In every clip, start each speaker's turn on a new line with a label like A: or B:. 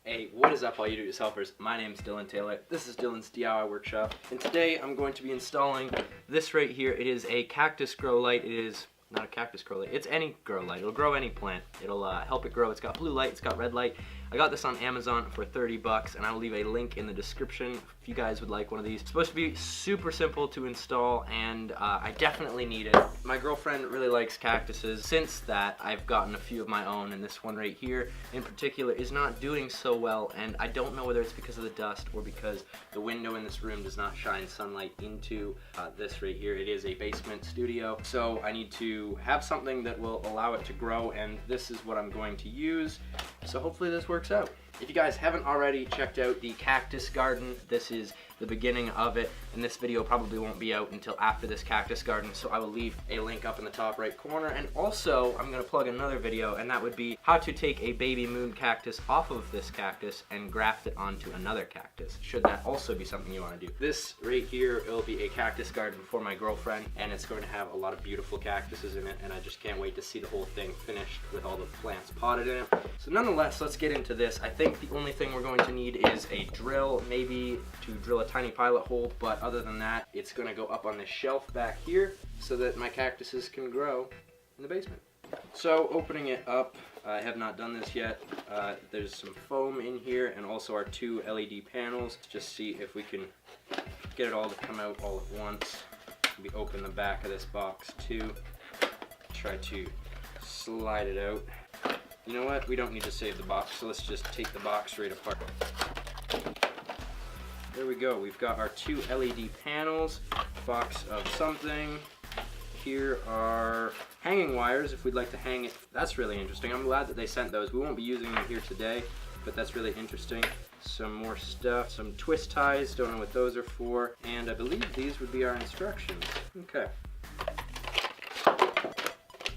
A: Hey, what is up all you do-it-yourselfers? My name is Dylan Taylor. This is Dylan's DIY Workshop. And today I'm going to be installing this right here. It is a cactus grow light. It is not a cactus grow light. It's any grow light. It'll grow any plant. It'll help it grow. It's got blue light. It's got red light. I got this on Amazon for 30 bucks, and I'll leave a link in the description if you guys would like one of these. It's supposed to be super simple to install, and I definitely need it. My girlfriend really likes cactuses. Since that, I've gotten a few of my own, and this one right here in particular is not doing so well, and I don't know whether it's because of the dust or because the window in this room does not shine sunlight into this right here. It is a basement studio, so I need to have something that will allow it to grow, and this is what I'm going to use. So hopefully this works out. If you guys haven't already checked out the cactus garden, this is the beginning of it, and this video probably won't be out until after this cactus garden, so I will leave a link up in the top right corner. And also I'm going to plug another video, and that would be how to take a baby moon cactus off of this cactus and graft it onto another cactus, should that also be something you want to do. This right here, it'll be a cactus garden for my girlfriend, and it's going to have a lot of beautiful cactuses in it, and I just can't wait to see the whole thing finished with all the plants potted in it. So nonetheless, let's get into this. I think the only thing we're going to need is a drill, maybe to drill a tiny pilot hole, but other than that, it's going to go up on this shelf back here so that my cactuses can grow in the basement. So opening it up, I have not done this yet. There's some foam in here and also our two LED panels. Let's just see if we can get it all to come out all at once. We open the back of this box too. Try to slide it out. You know what? We don't need to save the box, so let's just take the box right apart. There we go. We've got our two LED panels, box of something. Here are hanging wires if we'd like to hang it. That's really interesting. I'm glad that they sent those. We won't be using them here today, but that's really interesting. Some more stuff, some twist ties, don't know what those are for, and I believe these would be our instructions. Okay.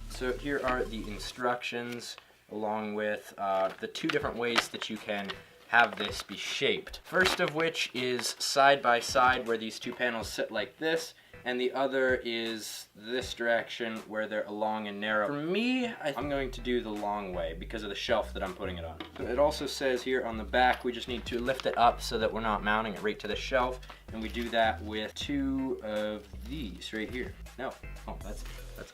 A: So here are the instructions, along with the two different ways that you can have this be shaped. First of which is side by side, where these two panels sit like this, and the other is this direction where they're long and narrow. For me, I'm going to do the long way because of the shelf that I'm putting it on. It also says here on the back we just need to lift it up so that we're not mounting it right to the shelf, and we do that with two of these right here. No, oh, that's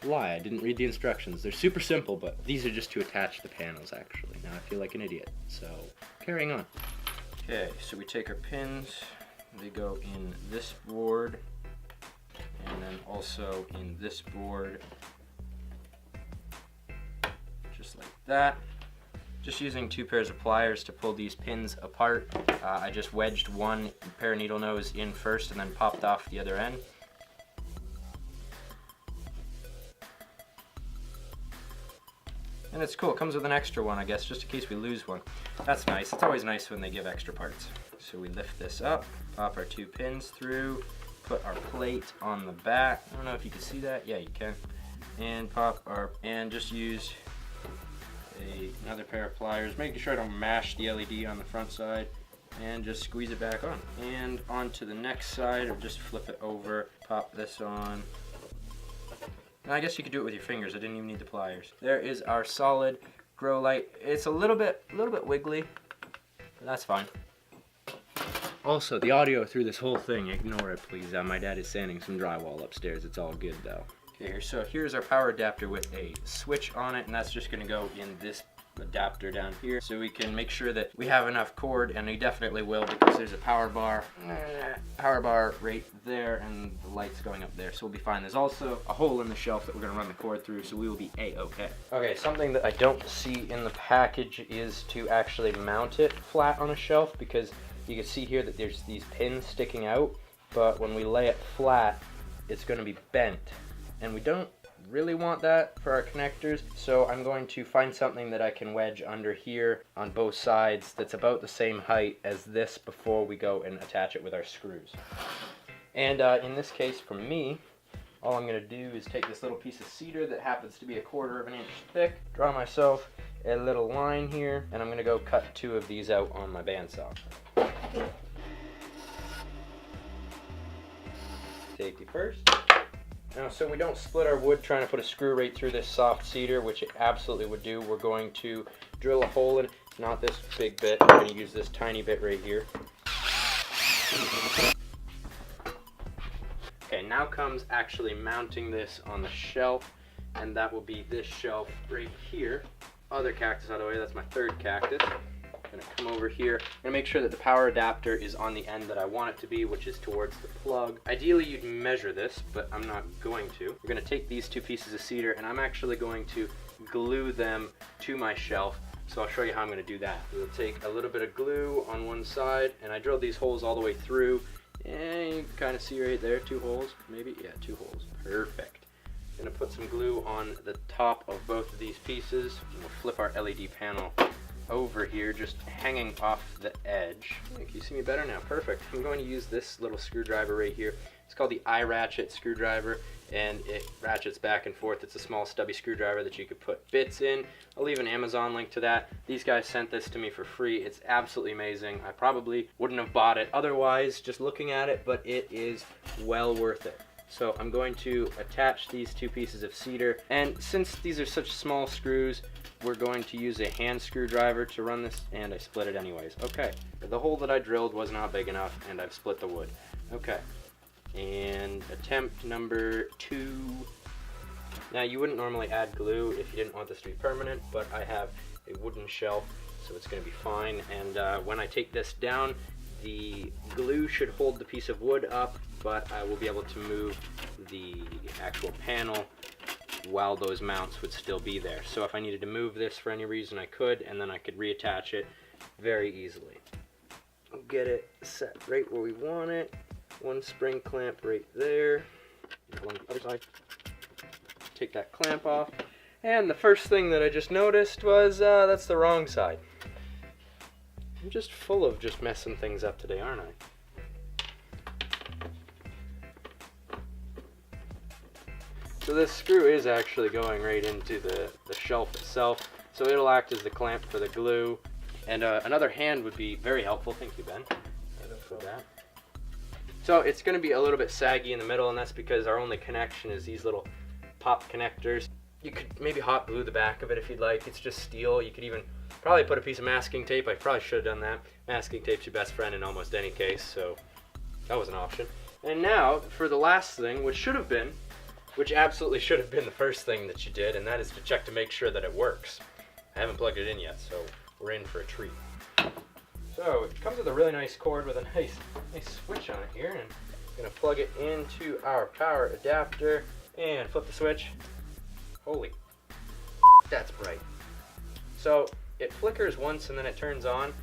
A: a lie. I didn't read the instructions. They're super simple, but these are just to attach the panels actually. Now I feel like an idiot, so carrying on. Okay, so we take our pins, they go in this board, and then also in this board, just like that. Just using two pairs of pliers to pull these pins apart. I just wedged one pair of needle nose in first and then popped off the other end. And it's cool, it comes with an extra one, I guess, just in case we lose one. That's nice. It's always nice when they give extra parts. So we lift this up, pop our two pins through, put our plate on the back. I don't know if you can see that. Yeah, you can. And and just use another pair of pliers, making sure I don't mash the LED on the front side, and just squeeze it back on. And onto the next side, or just flip it over, pop this on. And I guess you could do it with your fingers. I didn't even need the pliers. There is our solid grow light. It's a little bit wiggly, but that's fine. Also, the audio through this whole thing, ignore it please. My dad is sanding some drywall upstairs. It's all good though. Okay, so here's our power adapter with a switch on it, and that's just gonna go in this adapter down here, so we can make sure that we have enough cord, and we definitely will because there's a power bar right there, and the light's going up there, so we'll be fine. There's also a hole in the shelf that we're going to run the cord through, so we will be a-okay. Okay, something that I don't see in the package is to actually mount it flat on a shelf, because you can see here that there's these pins sticking out, but when we lay it flat, it's going to be bent, and we don't really want that for our connectors, so I'm going to find something that I can wedge under here on both sides that's about the same height as this before we go and attach it with our screws. And in this case, for me, all I'm going to do is take this little piece of cedar that happens to be 1/4 of an inch thick, draw myself a little line here, and I'm going to go cut two of these out on my bandsaw. Safety first. Now, so we don't split our wood trying to put a screw right through this soft cedar, which it absolutely would do, we're going to drill a hole in. not this big bit. I'm going to use this tiny bit right here. Okay, now comes actually mounting this on the shelf, and that will be this shelf right here. Other cactus out of the way, that's my third cactus. I'm gonna come over here and make sure that the power adapter is on the end that I want it to be, which is towards the plug. Ideally, you'd measure this, but I'm not going to. We're gonna take these two pieces of cedar, and I'm actually going to glue them to my shelf. So I'll show you how I'm gonna do that. We'll take a little bit of glue on one side, and I drilled these holes all the way through. And you can kind of see right there, 2 holes, maybe? Yeah, 2 holes. Perfect. I'm gonna put some glue on the top of both of these pieces. We'll flip our LED panel over here, just hanging off the edge. Can you see me better now? Perfect. I'm going to use this little screwdriver right here. It's called the I-ratchet screwdriver, and it ratchets back and forth. It's a small stubby screwdriver that you could put bits in. I'll leave an Amazon link to that. These guys sent this to me for free. It's absolutely amazing. I probably wouldn't have bought it otherwise, just looking at it, but it is well worth it. So I'm going to attach these 2 pieces of cedar, and since these are such small screws, we're going to use a hand screwdriver to run this, and I split it anyways. Okay, the hole that I drilled was not big enough, and I've split the wood. Okay, and attempt number 2. Now, you wouldn't normally add glue if you didn't want this to be permanent, but I have a wooden shelf, so it's going to be fine. And when I take this down, the glue should hold the piece of wood up, but I will be able to move the actual panel while those mounts would still be there. So if I needed to move this for any reason, I could, and then I could reattach it very easily. We'll get it set right where we want it. 1 spring clamp right there. Along the other side. Take that clamp off. And the first thing that I just noticed was that's the wrong side. I'm just full of just messing things up today, aren't I? So this screw is actually going right into the shelf itself, so it'll act as the clamp for the glue. And another hand would be very helpful. Thank you, Ben. For that. So it's going to be a little bit saggy in the middle, and that's because our only connection is these little pop connectors. You could maybe hot glue the back of it if you'd like. It's just steel. You could even probably put a piece of masking tape. I probably should have done that. Masking tape's your best friend in almost any case, so that was an option. And now for the last thing, which absolutely should have been the first thing that you did, and that is to check to make sure that it works. I haven't plugged it in yet, so we're in for a treat. So it comes with a really nice cord with a nice switch on it here, and I'm going to plug it into our power adapter and flip the switch. Holy, that's bright. So it flickers once and then it turns on.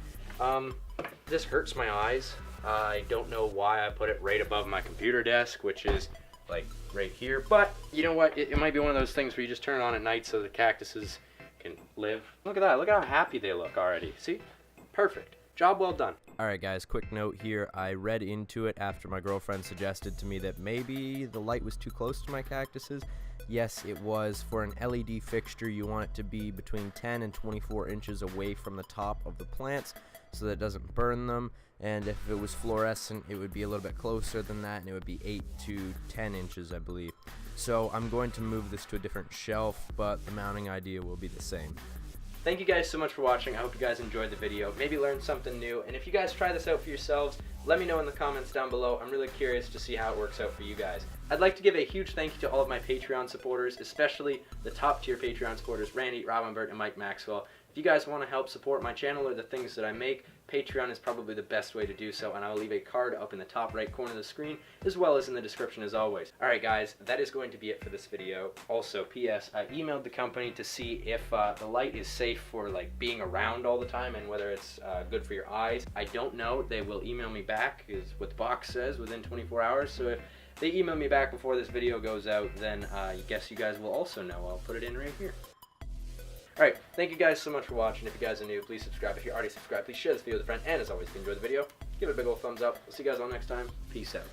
A: This hurts my eyes. I don't know why I put it right above my computer desk, which is like right here, but you know what, it might be one of those things where you just turn it on at night so the cactuses can live. Look at that, look how happy they look already. See? Perfect. Job well done. Alright guys, quick note here. I read into it after my girlfriend suggested to me that maybe the light was too close to my cactuses. Yes, it was. For an LED fixture, you want it to be between 10 and 24 inches away from the top of the plants so that it doesn't burn them. And if it was fluorescent, it would be a little bit closer than that, and it would be 8 to 10 inches, I believe. So I'm going to move this to a different shelf, but the mounting idea will be the same. Thank you guys so much for watching. I hope you guys enjoyed the video, maybe learned something new, and if you guys try this out for yourselves, let me know in the comments down below. I'm really curious to see how it works out for you guys. I'd like to give a huge thank you to all of my Patreon supporters, especially the top tier Patreon supporters, Randy, Robin Burt, and Mike Maxwell. If you guys want to help support my channel or the things that I make, Patreon is probably the best way to do so, and I will leave a card up in the top right corner of the screen, as well as in the description as always. Alright guys, that is going to be it for this video. Also, P.S. I emailed the company to see if the light is safe for like being around all the time and whether it's good for your eyes. I don't know. They will email me back, is what the box says, within 24 hours. So if they email me back before this video goes out, then I guess you guys will also know. I'll put it in right here. Alright, thank you guys so much for watching. If you guys are new, please subscribe. If you're already subscribed, please share this video with a friend. And as always, if you enjoyed the video, give it a big old thumbs up. We'll see you guys all next time. Peace out.